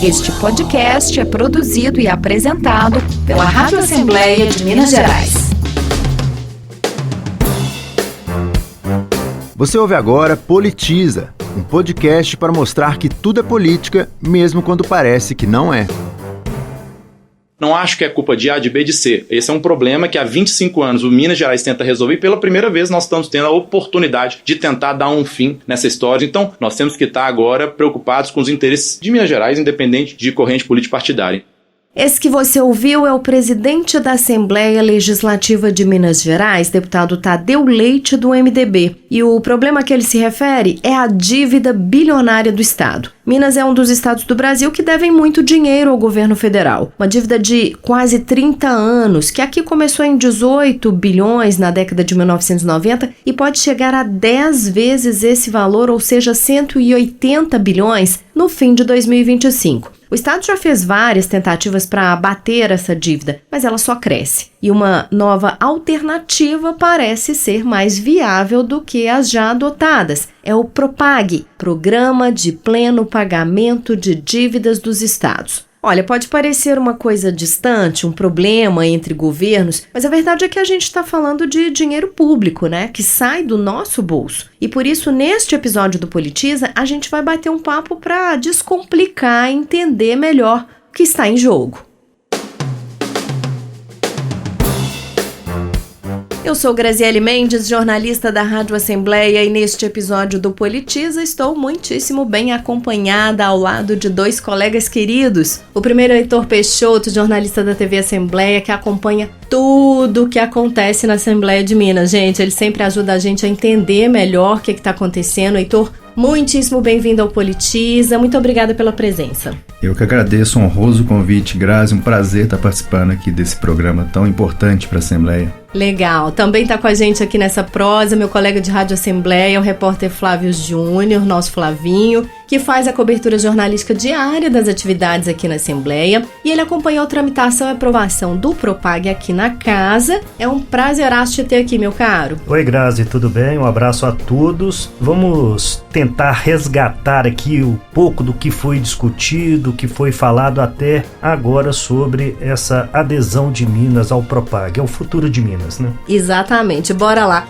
Este podcast é produzido e apresentado pela Rádio Assembleia de Minas Gerais. Você ouve agora Politiza, um podcast para mostrar que tudo é política, mesmo quando parece que não é. Não acho que é culpa de A, de B, de C. Esse é um problema que há 25 anos o Minas Gerais tenta resolver e pela primeira vez nós estamos tendo a oportunidade de tentar dar um fim nessa história. Então, nós temos que estar agora preocupados com os interesses de Minas Gerais, independente de corrente político-partidária. Esse que você ouviu é o presidente da Assembleia Legislativa de Minas Gerais, deputado Tadeu Leite, do MDB. E o problema a que ele se refere é a dívida bilionária do Estado. Minas é um dos estados do Brasil que devem muito dinheiro ao governo federal. Uma dívida de quase 30 anos, que aqui começou em 18 bilhões na década de 1990 e pode chegar a 10 vezes esse valor, ou seja, 180 bilhões, no fim de 2025. O Estado já fez várias tentativas para abater essa dívida, mas ela só cresce. E uma nova alternativa parece ser mais viável do que as já adotadas. É o PROPAG, Programa de Pleno Pagamento de Dívidas dos Estados. Olha, pode parecer uma coisa distante, um problema entre governos, mas a verdade é que a gente está falando de dinheiro público, né? Que sai do nosso bolso. E por isso, neste episódio do Politiza, a gente vai bater um papo para descomplicar e entender melhor o que está em jogo. Eu sou Graziele Mendes, jornalista da Rádio Assembleia, e neste episódio do Politiza estou muitíssimo bem acompanhada ao lado de dois colegas queridos. O primeiro é Heitor Peixoto, jornalista da TV Assembleia, que acompanha tudo o que acontece na Assembleia de Minas. Gente, ele sempre ajuda a gente a entender melhor o que está acontecendo. Heitor, muitíssimo bem-vindo ao Politiza. Muito obrigada pela presença. Eu que agradeço o honroso convite, Grazi. Um prazer estar participando aqui desse programa tão importante para a Assembleia. Legal. Também está com a gente aqui nessa prosa meu colega de Rádio Assembleia, o repórter Flávio Júnior, nosso Flavinho, que faz a cobertura jornalística diária das atividades aqui na Assembleia. E ele acompanhou a tramitação e aprovação do PROPAG aqui na casa. É um prazeraço te ter aqui, meu caro. Oi, Grazi, tudo bem? Um abraço a todos. Vamos tentar resgatar aqui um pouco do que foi discutido, que foi falado até agora sobre essa adesão de Minas ao PROPAG. É o futuro de Minas, né? Exatamente. Bora lá.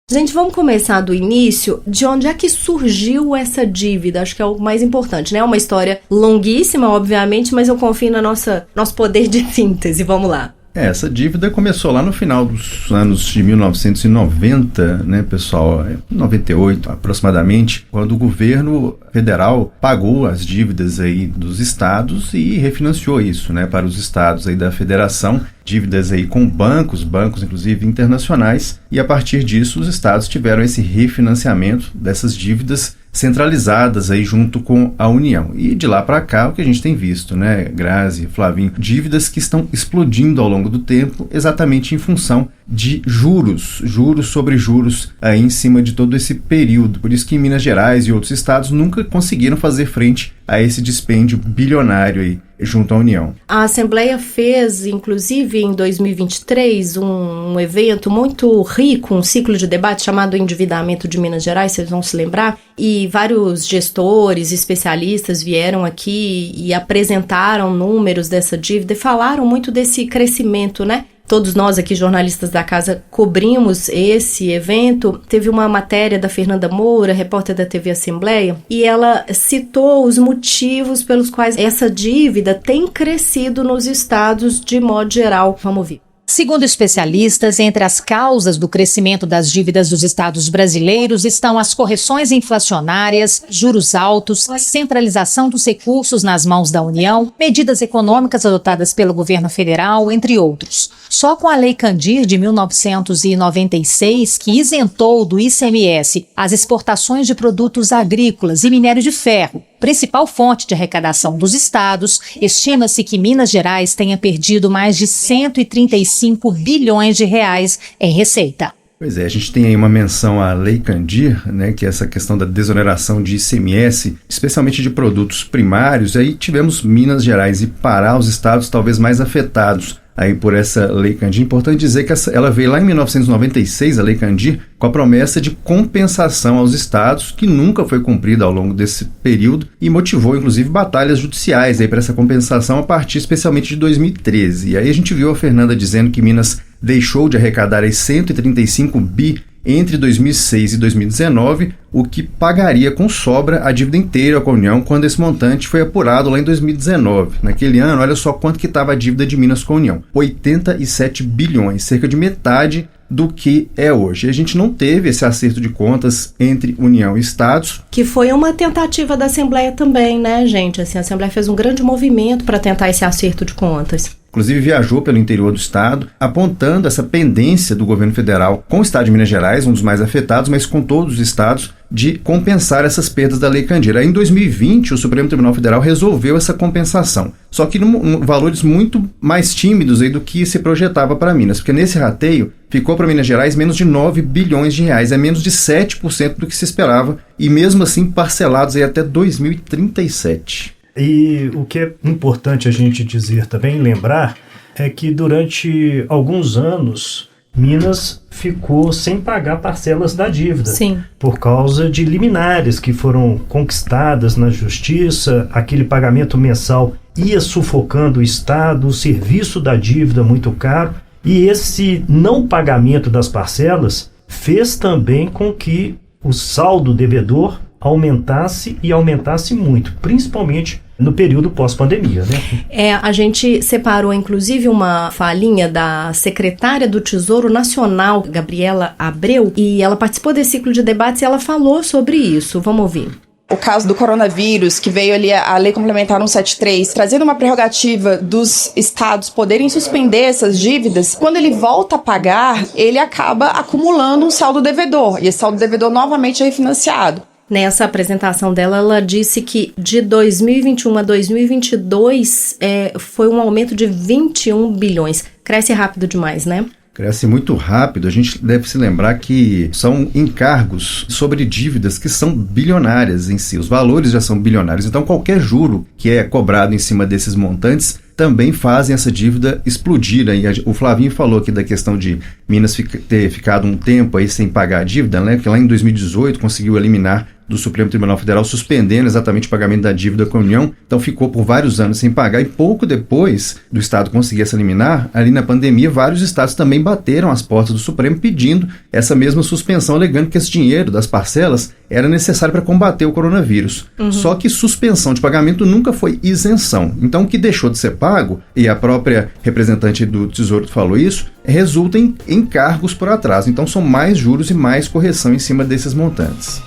Gente, vamos começar do início. De onde é que surgiu essa dívida? Acho que é o mais importante, né? É uma história longuíssima, obviamente, mas eu confio no nosso poder de síntese. Vamos lá. Essa dívida começou lá no final dos anos de 1990, né, pessoal? 98 aproximadamente, quando o governo federal pagou as dívidas aí dos estados e refinanciou isso, né, para os estados aí da federação. Dívidas aí com bancos inclusive internacionais, e a partir disso os estados tiveram esse refinanciamento dessas dívidas centralizadas aí junto com a União. E de lá para cá o que a gente tem visto, né, Grazi, Flavinho, dívidas que estão explodindo ao longo do tempo, exatamente em função de juros sobre juros aí em cima de todo esse período. Por isso que Minas Gerais e outros estados nunca conseguiram fazer frente a esse dispêndio bilionário aí junto à União. A Assembleia fez, inclusive, em 2023, um evento muito rico, um ciclo de debate chamado Endividamento de Minas Gerais, vocês vão se lembrar, e vários gestores, especialistas vieram aqui e apresentaram números dessa dívida e falaram muito desse crescimento, né? Todos nós aqui, jornalistas da casa, cobrimos esse evento. Teve uma matéria da Fernanda Moura, repórter da TV Assembleia, e ela citou os motivos pelos quais essa dívida tem crescido nos estados de modo geral. Vamos ouvir. Segundo especialistas, entre as causas do crescimento das dívidas dos estados brasileiros estão as correções inflacionárias, juros altos, centralização dos recursos nas mãos da União, medidas econômicas adotadas pelo governo federal, entre outros. Só com a Lei Candir de 1996, que isentou do ICMS as exportações de produtos agrícolas e minério de ferro, principal fonte de arrecadação dos estados, estima-se que Minas Gerais tenha perdido mais de 135 bilhões de reais em receita. Pois é, a gente tem aí uma menção à Lei Candir, né, que é essa questão da desoneração de ICMS, especialmente de produtos primários. Aí tivemos Minas Gerais e Pará, os estados talvez mais afetados aí por essa Lei Candir. Importante dizer que ela veio lá em 1996, a Lei Candir, com a promessa de compensação aos estados, que nunca foi cumprida ao longo desse período e motivou, inclusive, batalhas judiciais para essa compensação a partir especialmente de 2013. E aí a gente viu a Fernanda dizendo que Minas deixou de arrecadar aí 135 bi entre 2006 e 2019, o que pagaria com sobra a dívida inteira com a União quando esse montante foi apurado lá em 2019. Naquele ano, olha só quanto que estava a dívida de Minas com a União: 87 bilhões, cerca de metade do que é hoje. A gente não teve esse acerto de contas entre União e Estados. Que foi uma tentativa da Assembleia também, né, gente? Assim, a Assembleia fez um grande movimento para tentar esse acerto de contas. Inclusive viajou pelo interior do estado, apontando essa pendência do governo federal com o estado de Minas Gerais, um dos mais afetados, mas com todos os estados, de compensar essas perdas da Lei Candir. Aí, em 2020, o Supremo Tribunal Federal resolveu essa compensação, só que em valores muito mais tímidos aí do que se projetava para Minas, porque nesse rateio ficou para Minas Gerais menos de 9 bilhões de reais, é menos de 7% do que se esperava, e mesmo assim parcelados aí até 2037. E o que é importante a gente dizer também, lembrar, é que durante alguns anos Minas ficou sem pagar parcelas da dívida. Sim. Por causa de liminares que foram conquistadas na justiça. Aquele pagamento mensal ia sufocando o Estado, o serviço da dívida muito caro, e esse não pagamento das parcelas fez também com que o saldo devedor aumentasse e aumentasse muito, principalmente no período pós-pandemia, né? A gente separou, inclusive, uma falinha da secretária do Tesouro Nacional, Gabriela Abreu, e ela participou desse ciclo de debates e ela falou sobre isso. Vamos ouvir. O caso do coronavírus, que veio ali a Lei Complementar 173, trazendo uma prerrogativa dos estados poderem suspender essas dívidas, quando ele volta a pagar, ele acaba acumulando um saldo devedor, e esse saldo devedor novamente é refinanciado. Nessa apresentação dela, ela disse que de 2021 a 2022 foi um aumento de 21 bilhões. Cresce rápido demais, né? Cresce muito rápido. A gente deve se lembrar que são encargos sobre dívidas que são bilionárias em si. Os valores já são bilionários. Então, qualquer juro que é cobrado em cima desses montantes também fazem essa dívida explodir. E o Flavinho falou aqui da questão de Minas ter ficado um tempo aí sem pagar a dívida, né? Que lá em 2018 conseguiu eliminar do Supremo Tribunal Federal, suspendendo exatamente o pagamento da dívida com a União. Então ficou por vários anos sem pagar, e pouco depois do Estado conseguir essa liminar, ali na pandemia, vários estados também bateram as portas do Supremo pedindo essa mesma suspensão, alegando que esse dinheiro das parcelas era necessário para combater o coronavírus. Só que suspensão de pagamento nunca foi isenção. Então o que deixou de ser pago, e a própria representante do Tesouro falou isso, resulta em encargos por atraso. Então são mais juros e mais correção em cima desses montantes.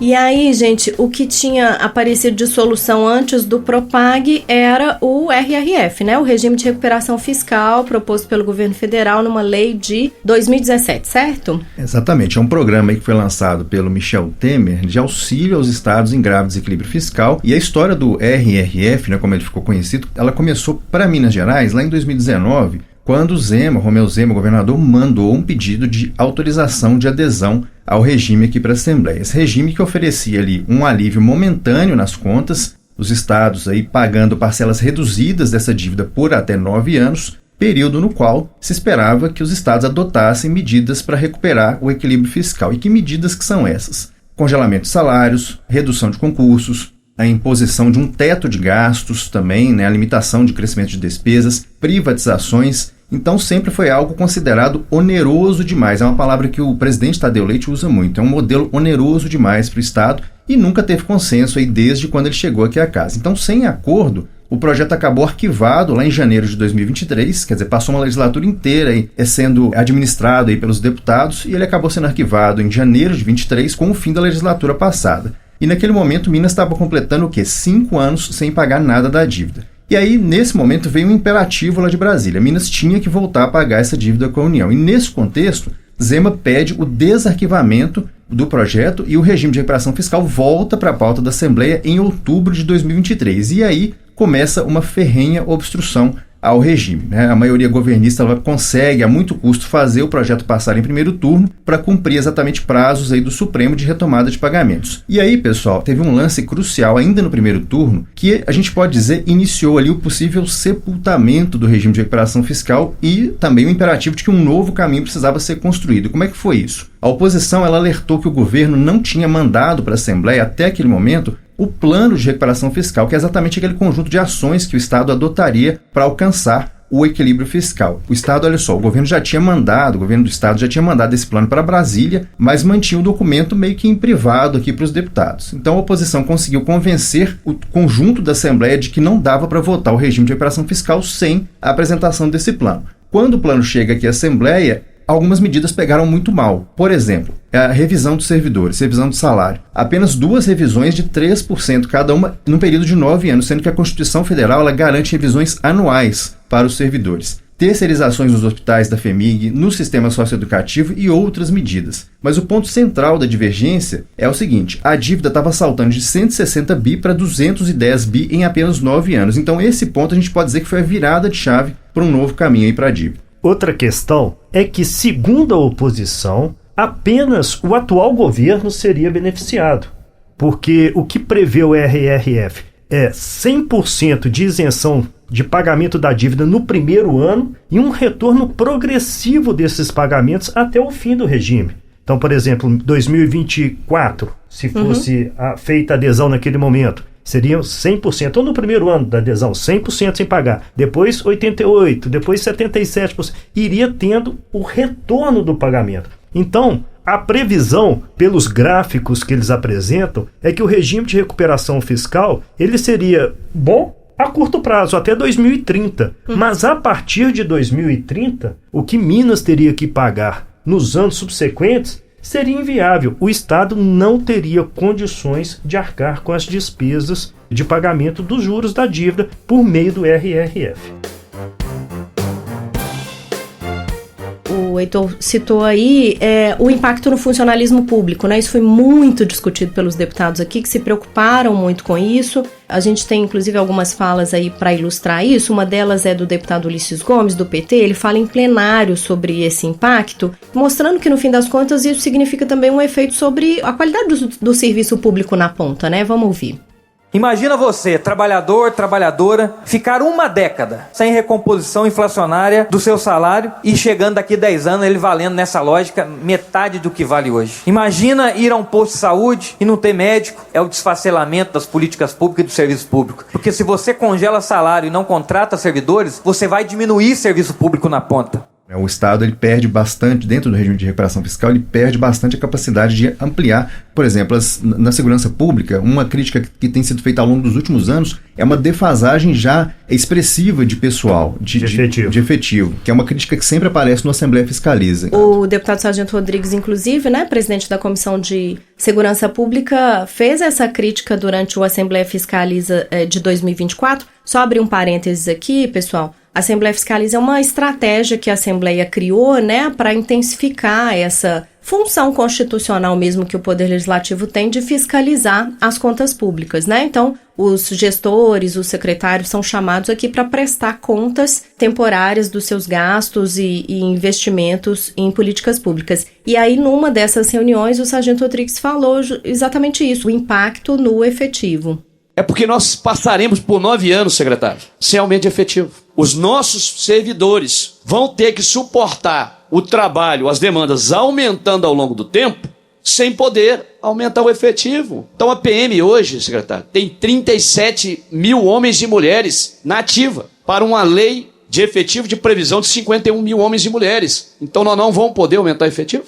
E aí, gente, o que tinha aparecido de solução antes do Propag era o RRF, né? O Regime de Recuperação Fiscal, proposto pelo governo federal numa lei de 2017, certo? Exatamente. É um programa aí que foi lançado pelo Michel Temer de auxílio aos estados em grave desequilíbrio fiscal. E a história do RRF, né, como ele ficou conhecido, ela começou para Minas Gerais lá em 2019, quando Romeu Zema, governador, mandou um pedido de autorização de adesão ao regime aqui para a Assembleia. Esse regime que oferecia ali um alívio momentâneo nas contas, os estados aí pagando parcelas reduzidas dessa dívida por até 9 anos, período no qual se esperava que os estados adotassem medidas para recuperar o equilíbrio fiscal. E que medidas que são essas? Congelamento de salários, redução de concursos, a imposição de um teto de gastos também, né, a limitação de crescimento de despesas, privatizações. Então sempre foi algo considerado oneroso demais. É uma palavra que o presidente Tadeu Leite usa muito. É um modelo oneroso demais para o Estado e nunca teve consenso aí desde quando ele chegou aqui à casa. Então, sem acordo, o projeto acabou arquivado lá em janeiro de 2023, quer dizer, passou uma legislatura inteira aí, sendo administrado aí pelos deputados, e ele acabou sendo arquivado em janeiro de 23 com o fim da legislatura passada. E naquele momento Minas estava completando o quê? 5 anos sem pagar nada da dívida. E aí, nesse momento, veio um imperativo lá de Brasília. Minas tinha que voltar a pagar essa dívida com a União. E nesse contexto, Zema pede o desarquivamento do projeto e o regime de recuperação fiscal volta para a pauta da Assembleia em outubro de 2023. E aí começa uma ferrenha obstrução ao regime, né? A maioria governista ela consegue, a muito custo, fazer o projeto passar em primeiro turno para cumprir exatamente prazos aí do Supremo de retomada de pagamentos. E aí, pessoal, teve um lance crucial ainda no primeiro turno que a gente pode dizer iniciou ali o possível sepultamento do regime de recuperação fiscal e também o imperativo de que um novo caminho precisava ser construído. Como é que foi isso? A oposição ela alertou que o governo não tinha mandado para a Assembleia até aquele momento o plano de recuperação fiscal, que é exatamente aquele conjunto de ações que o Estado adotaria para alcançar o equilíbrio fiscal. O Estado, olha só, o governo do Estado já tinha mandado esse plano para Brasília, mas mantinha o documento meio que em privado aqui para os deputados. Então a oposição conseguiu convencer o conjunto da Assembleia de que não dava para votar o regime de recuperação fiscal sem a apresentação desse plano. Quando o plano chega aqui à Assembleia, algumas medidas pegaram muito mal. Por exemplo, a revisão dos servidores, revisão do salário. Apenas 2 revisões de 3% cada uma num período de 9 anos, sendo que a Constituição Federal ela garante revisões anuais para os servidores. Terceirizações nos hospitais da FHEMIG, no sistema socioeducativo e outras medidas. Mas o ponto central da divergência é o seguinte: a dívida estava saltando de 160 bi para 210 bi em apenas 9 anos. Então esse ponto a gente pode dizer que foi a virada de chave para um novo caminho aí para a dívida. Outra questão é que, segundo a oposição, apenas o atual governo seria beneficiado, porque o que prevê o RRF é 100% de isenção de pagamento da dívida no primeiro ano e um retorno progressivo desses pagamentos até o fim do regime. Então, por exemplo, em 2024, se fosse feita a adesão naquele momento, seriam 100%, ou no primeiro ano da adesão, 100% sem pagar, depois 88%, depois 77%, iria tendo o retorno do pagamento. Então, a previsão, pelos gráficos que eles apresentam, é que o regime de recuperação fiscal, ele seria bom a curto prazo, até 2030. Mas a partir de 2030, o que Minas teria que pagar nos anos subsequentes seria inviável. O Estado não teria condições de arcar com as despesas de pagamento dos juros da dívida por meio do RRF. O Heitor citou aí o impacto no funcionalismo público, né? Isso foi muito discutido pelos deputados aqui, que se preocuparam muito com isso. A gente tem, inclusive, algumas falas aí para ilustrar isso. Uma delas é do deputado Ulisses Gomes, do PT. Ele fala em plenário sobre esse impacto, mostrando que, no fim das contas, isso significa também um efeito sobre a qualidade do serviço público na ponta, né? Vamos ouvir. Imagina você, trabalhador, trabalhadora, ficar uma década sem recomposição inflacionária do seu salário e chegando daqui 10 anos ele valendo nessa lógica metade do que vale hoje. Imagina ir a um posto de saúde e não ter médico. É o desfacelamento das políticas públicas e do serviço público. Porque se você congela salário e não contrata servidores, você vai diminuir serviço público na ponta. O Estado ele perde bastante, dentro do regime de recuperação fiscal, ele perde bastante a capacidade de ampliar, por exemplo, na segurança pública. Uma crítica que tem sido feita ao longo dos últimos anos é uma defasagem já expressiva de pessoal, de efetivo, que é uma crítica que sempre aparece no Assembleia Fiscaliza. O deputado Sargento Rodrigues, inclusive, né, presidente da Comissão de Segurança Pública, fez essa crítica durante o Assembleia Fiscaliza de 2024. Só abrir um parênteses aqui, pessoal. A Assembleia Fiscaliza é uma estratégia que a Assembleia criou, né, para intensificar essa função constitucional mesmo que o Poder Legislativo tem de fiscalizar as contas públicas, né? Então, os gestores, os secretários são chamados aqui para prestar contas temporárias dos seus gastos e investimentos em políticas públicas. E aí, numa dessas reuniões, o Sargento Rodrigues falou exatamente isso, o impacto no efetivo. É porque nós passaremos por 9 anos, secretário, sem aumento de efetivo. Os nossos servidores vão ter que suportar o trabalho, as demandas aumentando ao longo do tempo, sem poder aumentar o efetivo. Então a PM hoje, secretário, tem 37 mil homens e mulheres na ativa para uma lei de efetivo de previsão de 51 mil homens e mulheres. Então nós não vamos poder aumentar o efetivo?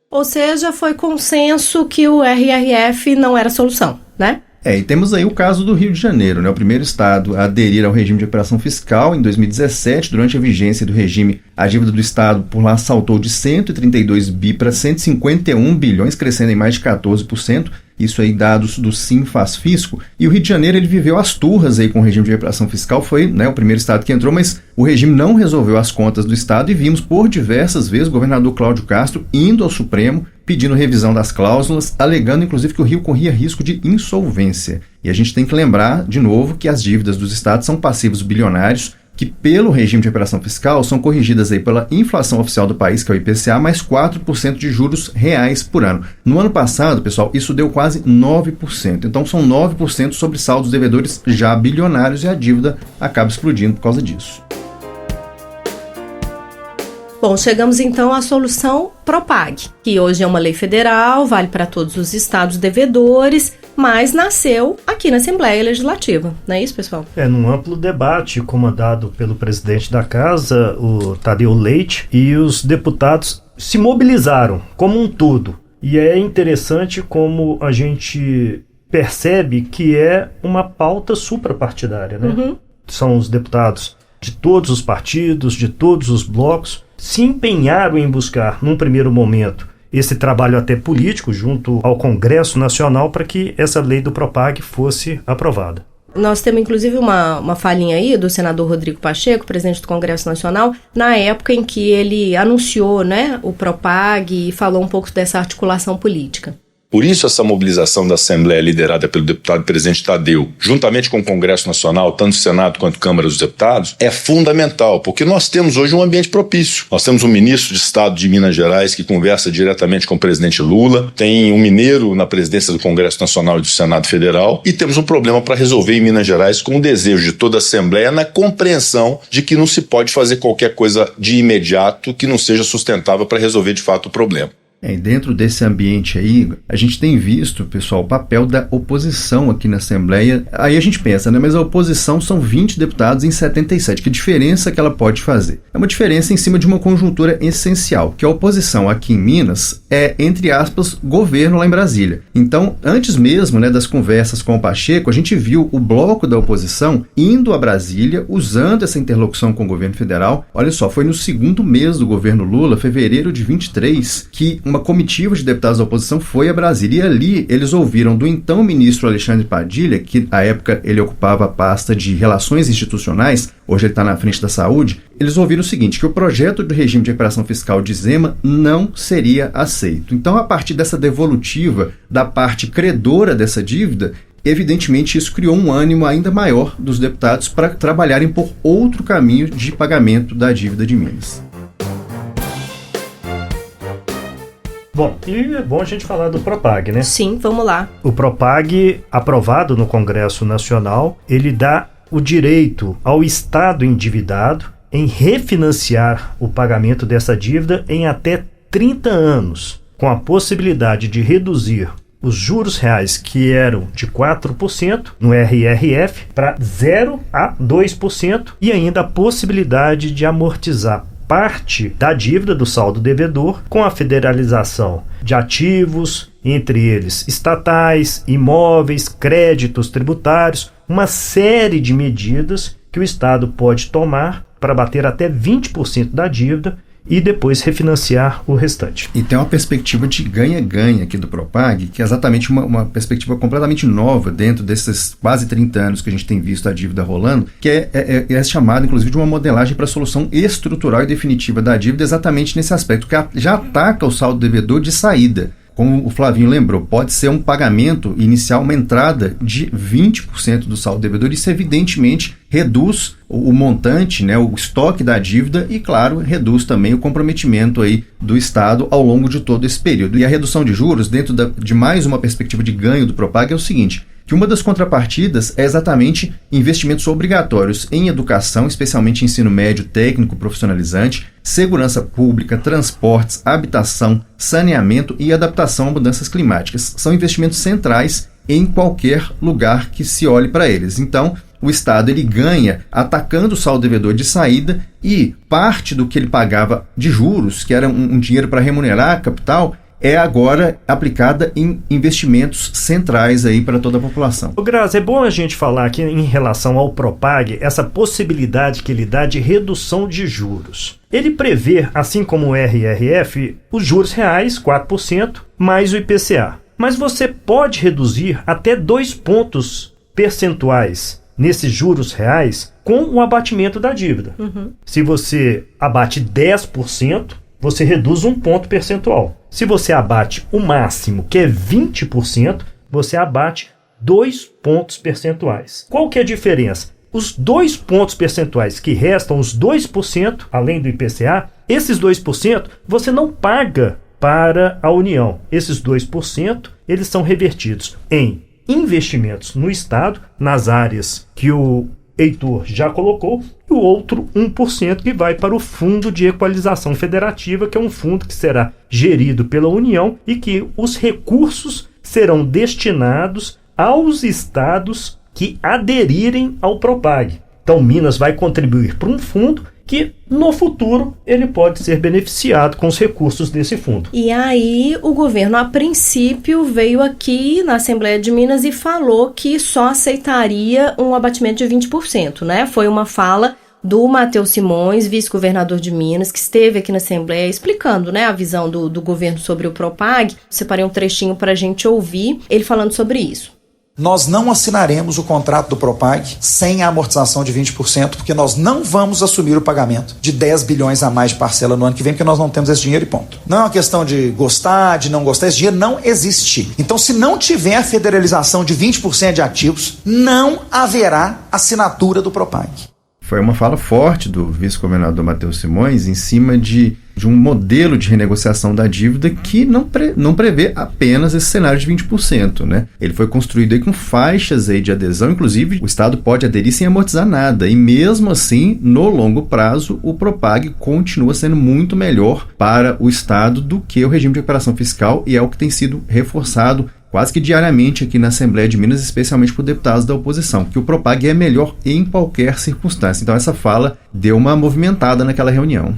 Ou seja, foi consenso que o RRF não era solução, né? E temos aí o caso do Rio de Janeiro, né? O primeiro estado a aderir ao regime de recuperação fiscal em 2017. Durante a vigência do regime, a dívida do estado por lá saltou de 132 bi para 151 bilhões, crescendo em mais de 14%. Isso aí dados do Sinfasfisco. E o Rio de Janeiro ele viveu as turras aí com o regime de recuperação fiscal. Foi, né, o primeiro estado que entrou, mas o regime não resolveu as contas do estado e vimos por diversas vezes o governador Cláudio Castro indo ao Supremo pedindo revisão das cláusulas, alegando inclusive que o Rio corria risco de insolvência. E a gente tem que lembrar, de novo, que as dívidas dos estados são passivos bilionários, que pelo regime de recuperação fiscal são corrigidas aí pela inflação oficial do país, que é o IPCA, mais 4% de juros reais por ano. No ano passado, pessoal, isso deu quase 9%. Então são 9% sobre saldos devedores já bilionários e a dívida acaba explodindo por causa disso. Bom, chegamos então à solução Propag, que hoje é uma lei federal, vale para todos os estados devedores, mas nasceu aqui na Assembleia Legislativa, não é isso, pessoal? Num amplo debate comandado pelo presidente da Casa, o Tadeu Leite, e os deputados se mobilizaram como um todo. E é interessante como a gente percebe que é uma pauta suprapartidária, né? Uhum. São os deputados de todos os partidos, de todos os blocos, se empenharam em buscar, num primeiro momento, esse trabalho até político junto ao Congresso Nacional para que essa lei do Propag fosse aprovada. Nós temos inclusive uma falinha aí do senador Rodrigo Pacheco, presidente do Congresso Nacional, na época em que ele anunciou, né, o Propag e falou um pouco dessa articulação política. Por isso, essa mobilização da Assembleia liderada pelo deputado presidente Tadeu, juntamente com o Congresso Nacional, tanto o Senado quanto a Câmara dos Deputados, é fundamental, porque nós temos hoje um ambiente propício. Nós temos um ministro de Estado de Minas Gerais que conversa diretamente com o presidente Lula, tem um mineiro na presidência do Congresso Nacional e do Senado Federal, e temos um problema para resolver em Minas Gerais com o desejo de toda a Assembleia na compreensão de que não se pode fazer qualquer coisa de imediato que não seja sustentável para resolver de fato o problema. E dentro desse ambiente aí, a gente tem visto, pessoal, o papel da oposição aqui na Assembleia. Aí a gente pensa, né? Mas a oposição são 20 deputados em 77. Que diferença que ela pode fazer? É uma diferença em cima de uma conjuntura essencial, que a oposição aqui em Minas é, entre aspas, governo lá em Brasília. Então, antes mesmo, né, das conversas com o Pacheco, a gente viu o bloco da oposição indo a Brasília, usando essa interlocução com o governo federal. Olha só, foi no segundo mês do governo Lula, fevereiro de 23, que uma comitiva de deputados da oposição foi a Brasília, e ali eles ouviram do então ministro Alexandre Padilha, que à época ele ocupava a pasta de Relações Institucionais, hoje ele está na frente da Saúde. Eles ouviram o seguinte, que o projeto do regime de recuperação fiscal de Zema não seria aceito. Então, a partir dessa devolutiva da parte credora dessa dívida, evidentemente isso criou um ânimo ainda maior dos deputados para trabalharem por outro caminho de pagamento da dívida de Minas. Bom, e é bom a gente falar do Propag, né? Sim, vamos lá. O Propag, aprovado no Congresso Nacional, ele dá o direito ao Estado endividado em refinanciar o pagamento dessa dívida em até 30 anos, com a possibilidade de reduzir os juros reais que eram de 4% no RRF para 0 a 2% e ainda a possibilidade de amortizar parte da dívida do saldo devedor com a federalização de ativos, entre eles estatais, imóveis, créditos tributários, uma série de medidas que o Estado pode tomar para bater até 20% da dívida e depois refinanciar o restante. E tem uma perspectiva de ganha-ganha aqui do Propag, que é exatamente uma perspectiva completamente nova dentro desses quase 30 anos que a gente tem visto a dívida rolando, que é chamada, inclusive, de uma modelagem para a solução estrutural e definitiva da dívida, exatamente nesse aspecto, que já ataca o saldo devedor de saída. Como o Flavinho lembrou, pode ser um pagamento inicial, uma entrada de 20% do saldo devedor. Isso, evidentemente, reduz o montante, né, o estoque da dívida e, claro, reduz também o comprometimento aí do Estado ao longo de todo esse período. E a redução de juros, dentro de mais uma perspectiva de ganho do Propag, é o seguinte, que uma das contrapartidas é exatamente investimentos obrigatórios em educação, especialmente ensino médio, técnico, profissionalizante, segurança pública, transportes, habitação, saneamento e adaptação a mudanças climáticas. São investimentos centrais em qualquer lugar que se olhe para eles. Então, o Estado ele ganha atacando o saldo devedor de saída e parte do que ele pagava de juros, que era um dinheiro para remunerar a capital, é agora aplicada em investimentos centrais aí para toda a população. O Grazi, é bom a gente falar aqui em relação ao Propag, essa possibilidade que ele dá de redução de juros. Ele prevê, assim como o RRF, os juros reais, 4%, mais o IPCA. Mas você pode reduzir até 2 pontos percentuais nesses juros reais com o abatimento da dívida. Se você abate 10%, você reduz 1 ponto percentual. Se você abate o máximo, que é 20%, você abate 2 pontos percentuais. Qual que é a diferença? Os 2 pontos percentuais que restam, os 2%, além do IPCA, esses 2% você não paga para a União. Esses 2%, eles são revertidos em investimentos no Estado, nas áreas que o Heitor já colocou, e o outro 1% que vai para o Fundo de Equalização Federativa, que é um fundo que será gerido pela União e que os recursos serão destinados aos estados que aderirem ao Propag. Então Minas vai contribuir para um fundo que no futuro ele pode ser beneficiado com os recursos desse fundo. E aí o governo, a princípio, veio aqui na Assembleia de Minas e falou que só aceitaria um abatimento de 20%, né? Foi uma fala do Matheus Simões, vice-governador de Minas, que esteve aqui na Assembleia explicando, né, a visão do governo sobre o Propag. Separei um trechinho para a gente ouvir ele falando sobre isso. Nós não assinaremos o contrato do Propag sem a amortização de 20%, porque nós não vamos assumir o pagamento de 10 bilhões a mais de parcela no ano que vem, porque nós não temos esse dinheiro e ponto. Não é uma questão de gostar, de não gostar, esse dinheiro não existe. Então, se não tiver a federalização de 20% de ativos, não haverá assinatura do Propag. Foi uma fala forte do vice-governador Matheus Simões em cima de um modelo de renegociação da dívida que não prevê apenas esse cenário de 20%, né? Ele foi construído aí com faixas aí de adesão, inclusive o Estado pode aderir sem amortizar nada, e mesmo assim, no longo prazo, o Propag continua sendo muito melhor para o Estado do que o regime de recuperação fiscal, e é o que tem sido reforçado quase que diariamente aqui na Assembleia de Minas, especialmente por deputados da oposição, que o Propag é melhor em qualquer circunstância. Então essa fala deu uma movimentada naquela reunião.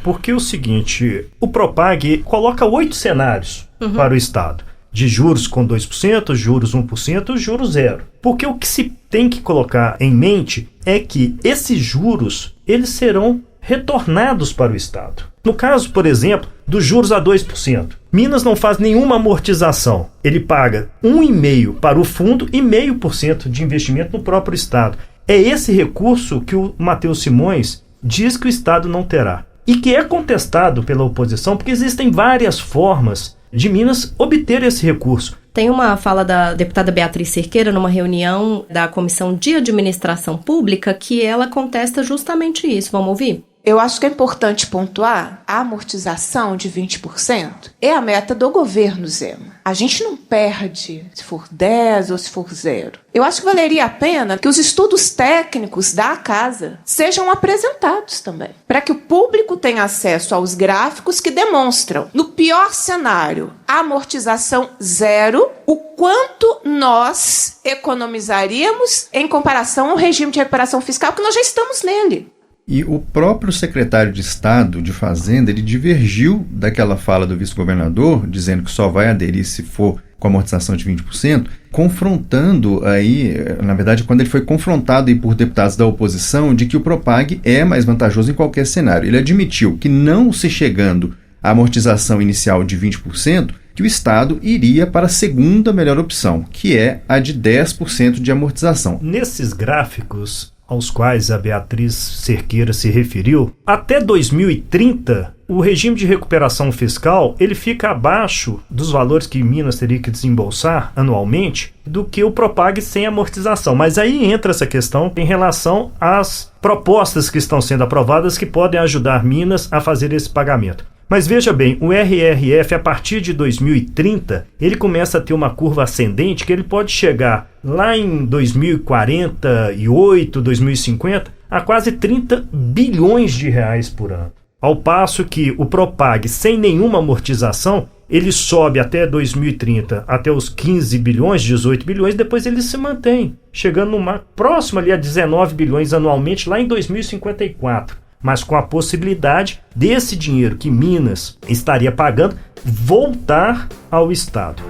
Porque é o seguinte, o Propag coloca 8 cenários para o Estado, de juros com 2%, juros 1%, juros 0%. Porque o que se tem que colocar em mente é que esses juros, eles serão retornados para o Estado. No caso, por exemplo, dos juros a 2%, Minas não faz nenhuma amortização. Ele paga 1,5% para o fundo e 0,5% de investimento no próprio Estado. É esse recurso que o Matheus Simões diz que o Estado não terá. E que é contestado pela oposição, porque existem várias formas de Minas obter esse recurso. Tem uma fala da deputada Beatriz Cerqueira numa reunião da Comissão de Administração Pública que ela contesta justamente isso. Vamos ouvir? Eu acho que é importante pontuar a amortização de 20% é a meta do governo Zema. A gente não perde se for 10 ou se for 0. Eu acho que valeria a pena que os estudos técnicos da casa sejam apresentados também, para que o público tenha acesso aos gráficos que demonstram, no pior cenário, a amortização 0, o quanto nós economizaríamos em comparação ao regime de recuperação fiscal, que nós já estamos nele. E o próprio secretário de Estado de Fazenda, ele divergiu daquela fala do vice-governador, dizendo que só vai aderir se for com amortização de 20%, confrontando aí, na verdade, quando ele foi confrontado aí por deputados da oposição, de que o Propag é mais vantajoso em qualquer cenário. Ele admitiu que não se chegando à amortização inicial de 20%, que o Estado iria para a segunda melhor opção, que é a de 10% de amortização. Nesses gráficos aos quais a Beatriz Cerqueira se referiu, até 2030, o regime de recuperação fiscal ele fica abaixo dos valores que Minas teria que desembolsar anualmente do que o Propag sem amortização. Mas aí entra essa questão em relação às propostas que estão sendo aprovadas que podem ajudar Minas a fazer esse pagamento. Mas veja bem, o RRF, a partir de 2030, ele começa a ter uma curva ascendente que ele pode chegar lá em 2048, 2050, a quase 30 bilhões de reais por ano. Ao passo que o Propag, sem nenhuma amortização, ele sobe até 2030, até os 15 bilhões, 18 bilhões, depois ele se mantém, chegando próximo ali a 19 bilhões anualmente, lá em 2054. Mas com a possibilidade desse dinheiro que Minas estaria pagando voltar ao Estado.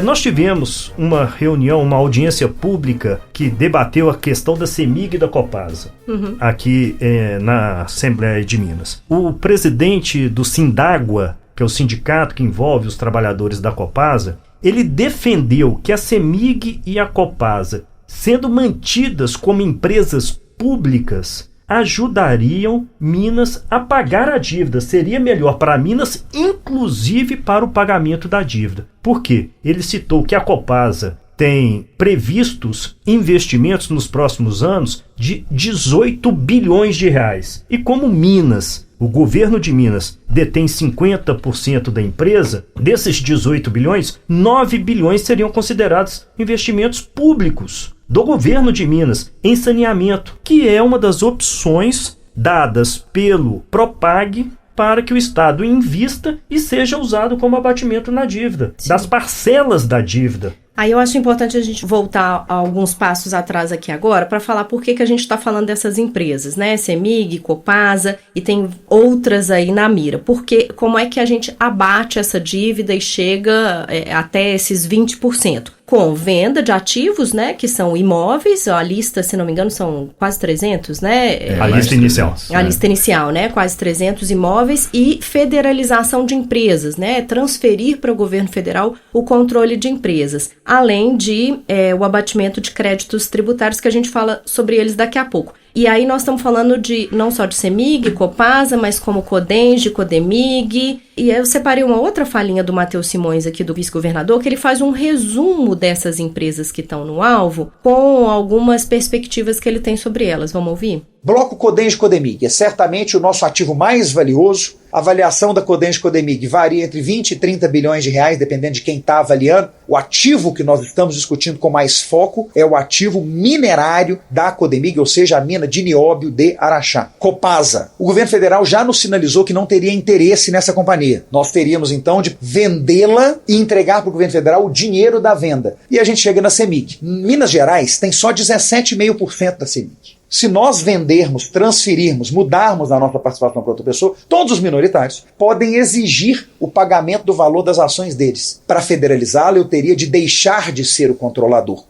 Nós tivemos uma reunião, uma audiência pública que debateu a questão da CEMIG e da Copasa, aqui na Assembleia de Minas. O presidente do Sindagua, que é o sindicato que envolve os trabalhadores da Copasa, ele defendeu que a CEMIG e a Copasa, sendo mantidas como empresas públicas, ajudariam Minas a pagar a dívida. Seria melhor para Minas, inclusive para o pagamento da dívida. Por quê? Ele citou que a Copasa tem previstos investimentos nos próximos anos de 18 bilhões de reais. E como Minas, o governo de Minas, detém 50% da empresa, desses 18 bilhões, 9 bilhões seriam considerados investimentos públicos do governo de Minas em saneamento, que é uma das opções dadas pelo Propag para que o Estado invista e seja usado como abatimento na dívida, das parcelas da dívida. Aí eu acho importante a gente voltar a alguns passos atrás aqui agora para falar por que a gente está falando dessas empresas, né? CEMIG, Copasa e tem outras aí na mira. Porque como é que a gente abate essa dívida e chega até esses 20%? Com venda de ativos, né? Que são imóveis, a lista, se não me engano, são quase 300, né? A lista inicial. A lista inicial, né? Quase 300 imóveis e federalização de empresas, né? Transferir para o governo federal o controle de empresas. Além de o abatimento de créditos tributários, que a gente fala sobre eles daqui a pouco. E aí nós estamos falando não só de CEMIG, Copasa, mas como Codenge, Codemig. E aí eu separei uma outra falinha do Matheus Simões aqui, do vice-governador, que ele faz um resumo dessas empresas que estão no alvo, com algumas perspectivas que ele tem sobre elas. Vamos ouvir? Bloco Codenge Codemig é certamente o nosso ativo mais valioso. A avaliação da Codenge Codemig varia entre 20 e 30 bilhões de reais, dependendo de quem está avaliando. O ativo que nós estamos discutindo com mais foco é o ativo minerário da Codemig, ou seja, a mina de nióbio de Araxá. Copasa. O governo federal já nos sinalizou que não teria interesse nessa companhia. Nós teríamos então de vendê-la e entregar para o governo federal o dinheiro da venda. E a gente chega na CEMIG. Minas Gerais tem só 17,5% da CEMIG. Se nós vendermos, transferirmos, mudarmos a nossa participação para outra pessoa, todos os minoritários podem exigir o pagamento do valor das ações deles. Para federalizá-la, eu teria de deixar de ser o controlador.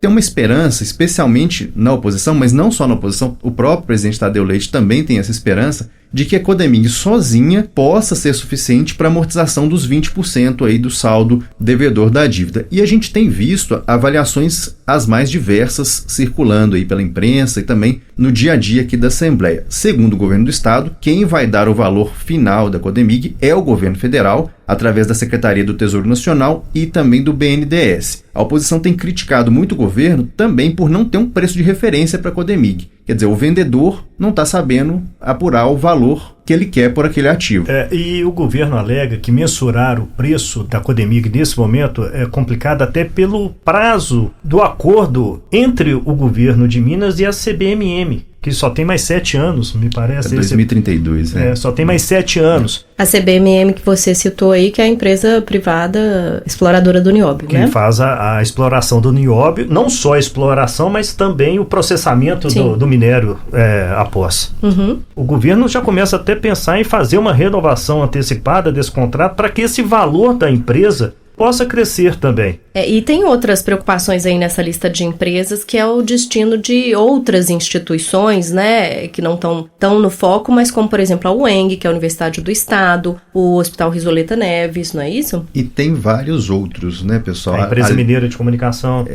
Tem uma esperança, especialmente na oposição, mas não só na oposição, o próprio presidente Tadeu Leite também tem essa esperança, de que a Codemig sozinha possa ser suficiente para amortização dos 20% aí do saldo devedor da dívida. E a gente tem visto avaliações as mais diversas circulando aí pela imprensa e também no dia a dia aqui da Assembleia. Segundo o governo do Estado, quem vai dar o valor final da Codemig é o governo federal, através da Secretaria do Tesouro Nacional e também do BNDES. A oposição tem criticado muito o governo também por não ter um preço de referência para a Codemig. Quer dizer, o vendedor não está sabendo apurar o valor que ele quer por aquele ativo. E o governo alega que mensurar o preço da Codemig nesse momento é complicado até pelo prazo do acordo entre o governo de Minas e a CBMM, que só tem mais 7 anos, me parece. 2032, né? Só tem mais 7 anos. A CBMM que você citou aí, que é a empresa privada exploradora do nióbio, né? Que faz a exploração do nióbio, não só a exploração, mas também o processamento do minério após. Uhum. O governo já começa até a pensar em fazer uma renovação antecipada desse contrato para que esse valor da empresa possa crescer também. E tem outras preocupações aí nessa lista de empresas, que é o destino de outras instituições, né, que não estão tão no foco, mas como, por exemplo, a UENG, que é a Universidade do Estado, o Hospital Risoleta Neves, não é isso? E tem vários outros, né, pessoal? A Empresa Mineira de Comunicação.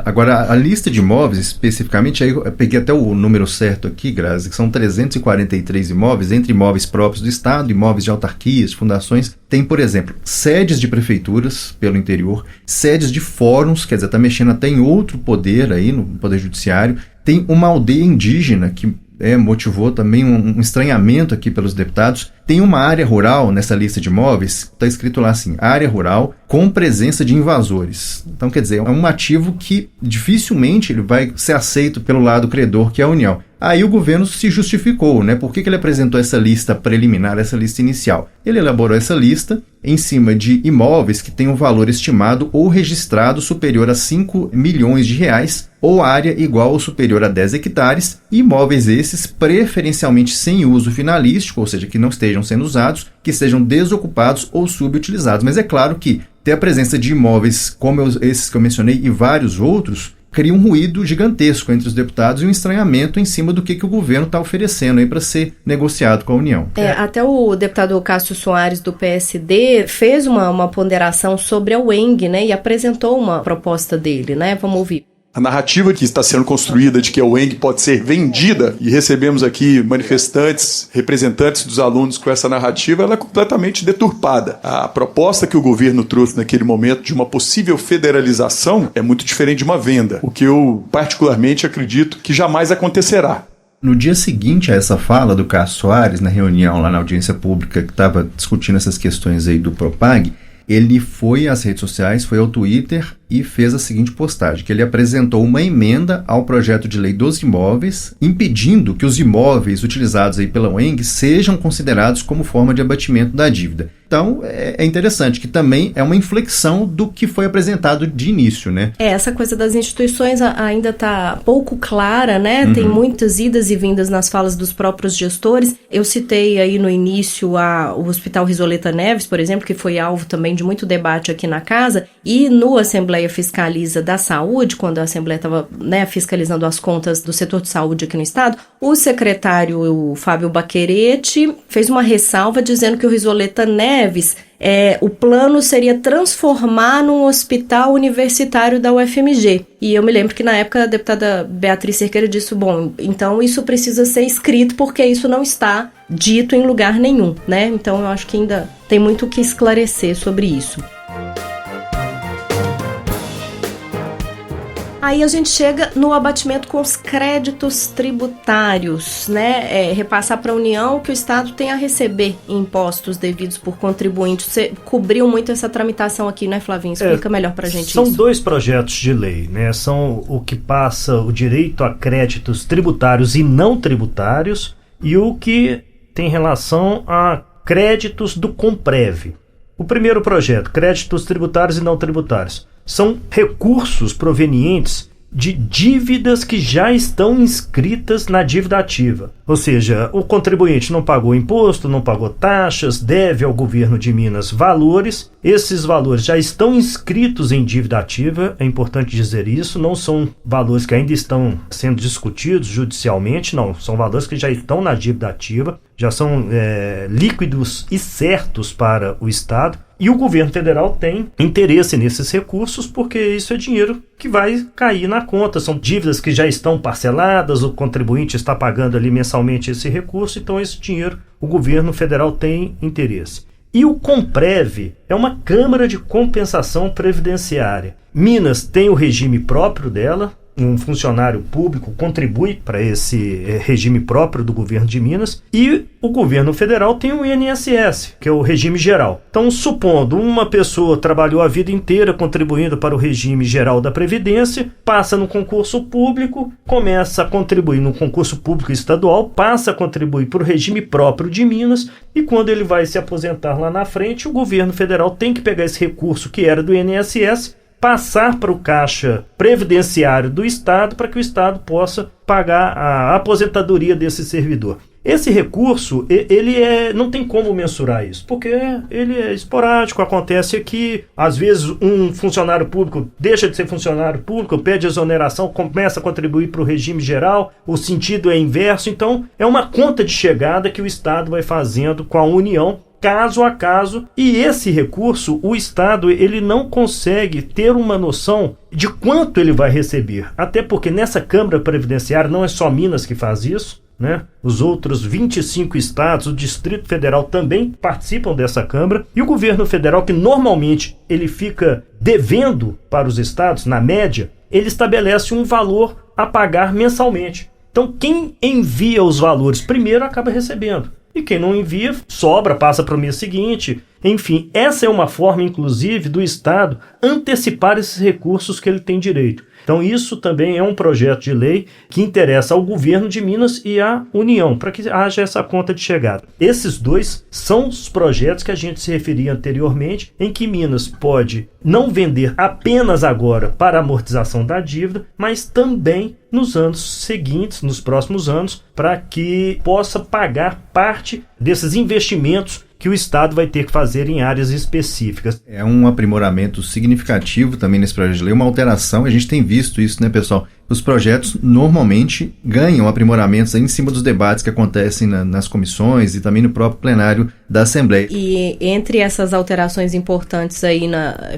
Agora, a lista de imóveis, especificamente, aí eu peguei até o número certo aqui, Grazi, que são 343 imóveis, entre imóveis próprios do Estado, imóveis de autarquias, de fundações. Tem, por exemplo, sedes de prefeituras pelo interior, sedes de fóruns, quer dizer, está mexendo até em outro poder aí, no poder judiciário. Tem uma aldeia indígena que motivou também um estranhamento aqui pelos deputados. Tem uma área rural nessa lista de imóveis, está escrito lá assim, área rural com presença de invasores. Então, quer dizer, é um ativo que dificilmente ele vai ser aceito pelo lado credor, que é a União. Aí o governo se justificou, né? Por que ele apresentou essa lista preliminar, essa lista inicial? Ele elaborou essa lista em cima de imóveis que têm um valor estimado ou registrado superior a 5 milhões de reais ou área igual ou superior a 10 hectares, e imóveis esses preferencialmente sem uso finalístico, ou seja, que não estejam sendo usados, que sejam desocupados ou subutilizados. Mas é claro que ter a presença de imóveis como esses que eu mencionei e vários outros cria um ruído gigantesco entre os deputados e um estranhamento em cima do que o governo está oferecendo aí para ser negociado com a União. Até o deputado Cássio Soares, do PSD, fez uma ponderação sobre a UENG, né, e apresentou uma proposta dele, né? Vamos ouvir. A narrativa que está sendo construída de que a UENG pode ser vendida, e recebemos aqui manifestantes, representantes dos alunos com essa narrativa, ela é completamente deturpada. A proposta que o governo trouxe naquele momento de uma possível federalização é muito diferente de uma venda, o que eu particularmente acredito que jamais acontecerá. No dia seguinte a essa fala do Cássio Soares, na reunião lá na audiência pública que estava discutindo essas questões aí do Propag, ele foi às redes sociais, foi ao Twitter e fez a seguinte postagem, que ele apresentou uma emenda ao projeto de lei dos imóveis, impedindo que os imóveis utilizados aí pela UENG sejam considerados como forma de abatimento da dívida. Então, é interessante que também é uma inflexão do que foi apresentado de início, né? Essa coisa das instituições ainda está pouco clara, né? Tem muitas idas e vindas nas falas dos próprios gestores. Eu citei aí no início o Hospital Risoleta Neves, por exemplo, que foi alvo também de muito debate aqui na casa, e no Assembleia Fiscaliza da Saúde, quando a Assembleia estava, né, fiscalizando as contas do setor de saúde aqui no estado, o secretário o Fábio Baquerete fez uma ressalva dizendo que o Risoleta Neves, o plano seria transformar num hospital universitário da UFMG. E eu me lembro que na época a deputada Beatriz Cerqueira disse, bom, então isso precisa ser escrito porque isso não está dito em lugar nenhum, né? Então eu acho que ainda tem muito o que esclarecer sobre isso. Aí a gente chega no abatimento com os créditos tributários, né? Repassar para a União o que o Estado tem a receber em impostos devidos por contribuintes. Você cobriu muito essa tramitação aqui, né, Flavinho? Explica melhor para a gente são isso. São 2 projetos de lei, né? São o que passa o direito a créditos tributários e não tributários e o que tem relação a créditos do Comprev. O primeiro projeto, créditos tributários e não tributários, são recursos provenientes de dívidas que já estão inscritas na dívida ativa. Ou seja, o contribuinte não pagou imposto, não pagou taxas, deve ao governo de Minas valores. Esses valores já estão inscritos em dívida ativa, é importante dizer isso, não são valores que ainda estão sendo discutidos judicialmente, não, são valores que já estão na dívida ativa, já são líquidos e certos para o Estado. E o governo federal tem interesse nesses recursos porque isso é dinheiro que vai cair na conta. São dívidas que já estão parceladas, o contribuinte está pagando ali mensalmente esse recurso, então esse dinheiro o governo federal tem interesse. E o Comprev é uma Câmara de Compensação Previdenciária. Minas tem o regime próprio dela, um funcionário público contribui para esse regime próprio do governo de Minas, e o governo federal tem o INSS, que é o regime geral. Então, supondo uma pessoa trabalhou a vida inteira contribuindo para o regime geral da Previdência, passa no concurso público, começa a contribuir no concurso público estadual, passa a contribuir para o regime próprio de Minas, e quando ele vai se aposentar lá na frente, o governo federal tem que pegar esse recurso que era do INSS, passar para o caixa previdenciário do Estado para que o Estado possa pagar a aposentadoria desse servidor. Esse recurso, ele não tem como mensurar isso, porque ele é esporádico, acontece aqui, às vezes um funcionário público deixa de ser funcionário público, pede exoneração, começa a contribuir para o regime geral, o sentido é inverso, então é uma conta de chegada que o Estado vai fazendo com a União, caso a caso, e esse recurso, o Estado, ele não consegue ter uma noção de quanto ele vai receber, até porque nessa Câmara Previdenciária não é só Minas que faz isso, né? Os outros 25 estados, o Distrito Federal também participam dessa Câmara, e o governo federal, que normalmente ele fica devendo para os estados, na média, ele estabelece um valor a pagar mensalmente. Então quem envia os valores primeiro acaba recebendo. E quem não envia, sobra, passa para o mês seguinte. Enfim, essa é uma forma, inclusive, do Estado antecipar esses recursos que ele tem direito. Então isso também é um projeto de lei que interessa ao governo de Minas e à União, para que haja essa conta de chegada. Esses 2 são os projetos que a gente se referia anteriormente, em que Minas pode não vender apenas agora para a amortização da dívida, mas também nos anos seguintes, nos próximos anos, para que possa pagar parte desses investimentos que o Estado vai ter que fazer em áreas específicas. É um aprimoramento significativo também nesse projeto de lei, uma alteração, a gente tem visto isso, né, pessoal, os projetos normalmente ganham aprimoramentos em cima dos debates que acontecem nas comissões e também no próprio plenário da Assembleia. E entre essas alterações importantes aí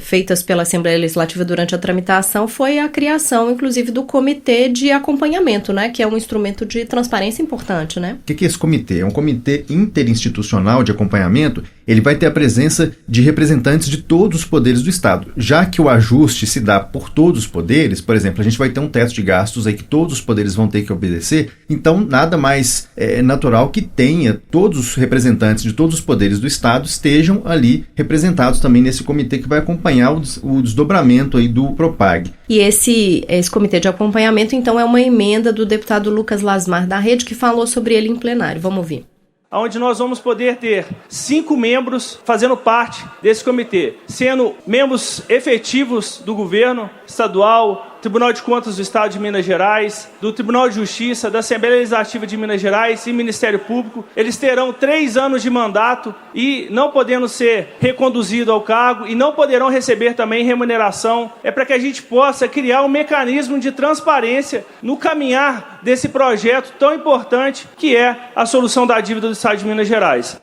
feitas pela Assembleia Legislativa durante a tramitação foi a criação, inclusive, do Comitê de Acompanhamento, né? Que é um instrumento de transparência importante, né? O que é esse comitê? É um comitê interinstitucional de acompanhamento. Ele vai ter a presença de representantes de todos os poderes do Estado. Já que o ajuste se dá por todos os poderes, por exemplo, a gente vai ter um teto de gastos aí que todos os poderes vão ter que obedecer, então nada mais natural que tenha todos os representantes de todos os poderes do Estado estejam ali representados também nesse comitê que vai acompanhar o desdobramento aí do Propag. E esse comitê de acompanhamento, então, é uma emenda do deputado Lucas Lasmar da Rede, que falou sobre ele em plenário. Vamos ouvir. Onde nós vamos poder ter 5 membros fazendo parte desse comitê, sendo membros efetivos do governo estadual, Tribunal de Contas do Estado de Minas Gerais, do Tribunal de Justiça, da Assembleia Legislativa de Minas Gerais e Ministério Público. Eles terão 3 anos de mandato e não podendo ser reconduzidos ao cargo e não poderão receber também remuneração. É para que a gente possa criar um mecanismo de transparência no caminhar desse projeto tão importante que é a solução da dívida do Estado de Minas Gerais.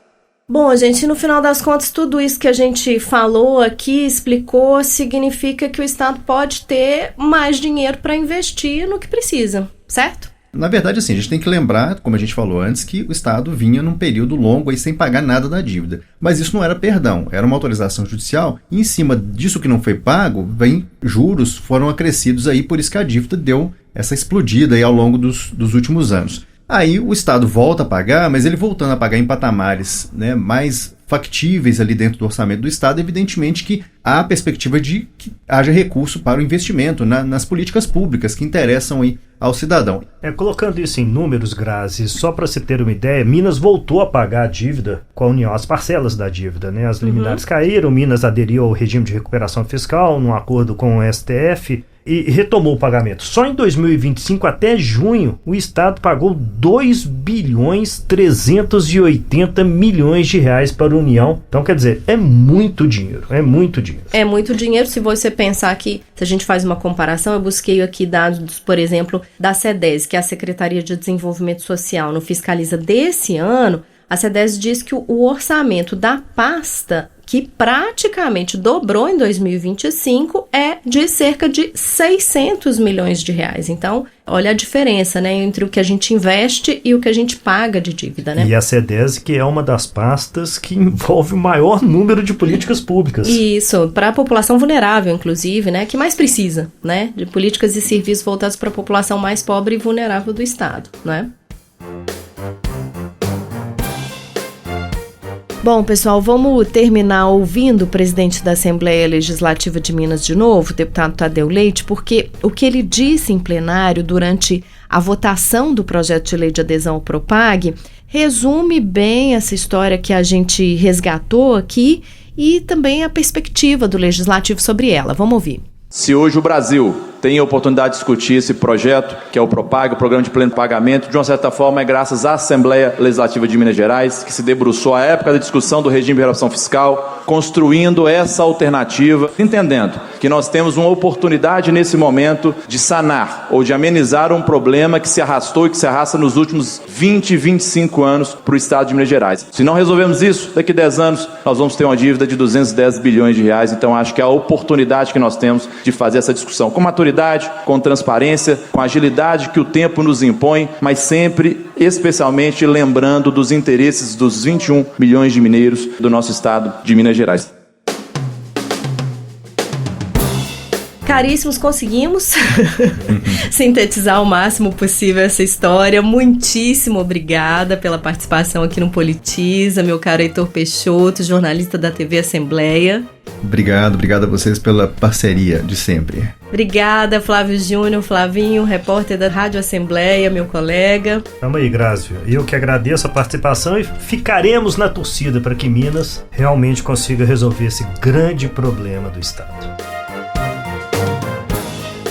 Bom, gente, no final das contas, tudo isso que a gente falou aqui, explicou, significa que o Estado pode ter mais dinheiro para investir no que precisa, certo? Na verdade, assim, a gente tem que lembrar, como a gente falou antes, que o Estado vinha num período longo aí sem pagar nada da dívida. Mas isso não era perdão, era uma autorização judicial e em cima disso que não foi pago, juros foram acrescidos aí, por isso que a dívida deu essa explodida aí ao longo dos últimos anos. Aí o Estado volta a pagar, mas ele voltando a pagar em patamares, né, mais factíveis ali dentro do orçamento do Estado, evidentemente que há a perspectiva de que haja recurso para o investimento nas políticas públicas que interessam aí ao cidadão. Colocando isso em números, Grazi, só para você ter uma ideia, Minas voltou a pagar a dívida com a União, as parcelas da dívida, né? As liminares caíram, Minas aderiu ao regime de recuperação fiscal num acordo com o STF e retomou o pagamento. Só em 2025, até junho, o Estado pagou 2.380 bilhões de reais para a União. Então, quer dizer, é muito dinheiro, é muito dinheiro. É muito dinheiro se você pensar que, se a gente faz uma comparação, eu busquei aqui dados, por exemplo, da CEDES, que é a Secretaria de Desenvolvimento Social, no Fiscaliza desse ano. A CEDES diz que o orçamento da pasta, que praticamente dobrou em 2025, é de cerca de 600 milhões de reais. Então, olha a diferença, né, entre o que a gente investe e o que a gente paga de dívida, né? E a CEDES, que é uma das pastas que envolve o maior número de políticas públicas. Isso, para a população vulnerável, inclusive, né, que mais precisa, né, de políticas e serviços voltados para a população mais pobre e vulnerável do Estado, né? Bom, pessoal, vamos terminar ouvindo o presidente da Assembleia Legislativa de Minas de novo, o deputado Tadeu Leite, porque o que ele disse em plenário durante a votação do projeto de lei de adesão ao Propag resume bem essa história que a gente resgatou aqui e também a perspectiva do Legislativo sobre ela. Vamos ouvir. Se hoje o Brasil tem a oportunidade de discutir esse projeto, que é o Propag, o Programa de Pleno Pagamento, de uma certa forma é graças à Assembleia Legislativa de Minas Gerais, que se debruçou à época da discussão do regime de recuperação fiscal, construindo essa alternativa, entendendo que nós temos uma oportunidade nesse momento de sanar ou de amenizar um problema que se arrastou e que se arrasta nos últimos 20, 25 anos para o Estado de Minas Gerais. Se não resolvermos isso, daqui a 10 anos nós vamos ter uma dívida de 210 bilhões de reais, então acho que é a oportunidade que nós temos de fazer essa discussão com maturidade, com transparência, com agilidade que o tempo nos impõe, mas sempre, especialmente, lembrando dos interesses dos 21 milhões de mineiros do nosso estado de Minas Gerais. Caríssimos, conseguimos sintetizar o máximo possível essa história. Muitíssimo obrigada pela participação aqui no Politiza, meu caro Heitor Peixoto, jornalista da TV Assembleia. Obrigado a vocês pela parceria de sempre. Obrigada, Flávio Júnior, Flavinho, repórter da Rádio Assembleia, meu colega. Tamo aí, Grazi. Eu que agradeço a participação e ficaremos na torcida para que Minas realmente consiga resolver esse grande problema do Estado.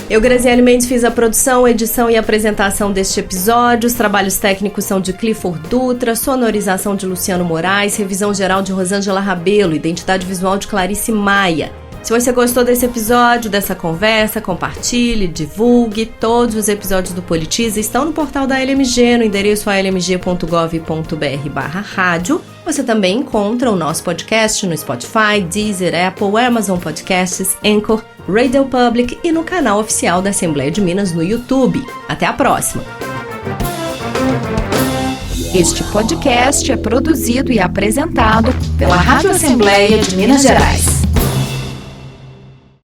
Eu, Graziele Mendes, fiz a produção, edição e apresentação deste episódio. Os trabalhos técnicos são de Clifford Dutra, sonorização de Luciano Moraes, revisão geral de Rosângela Rabelo, identidade visual de Clarice Maia. Se você gostou desse episódio, dessa conversa, compartilhe, divulgue. Todos os episódios do Politiza estão no portal da LMG, no endereço almg.gov.br/rádio. Você também encontra o nosso podcast no Spotify, Deezer, Apple, Amazon Podcasts, Anchor, Radio Public e no canal oficial da Assembleia de Minas no YouTube. Até a próxima! Este podcast é produzido e apresentado pela Rádio Assembleia de Minas Gerais.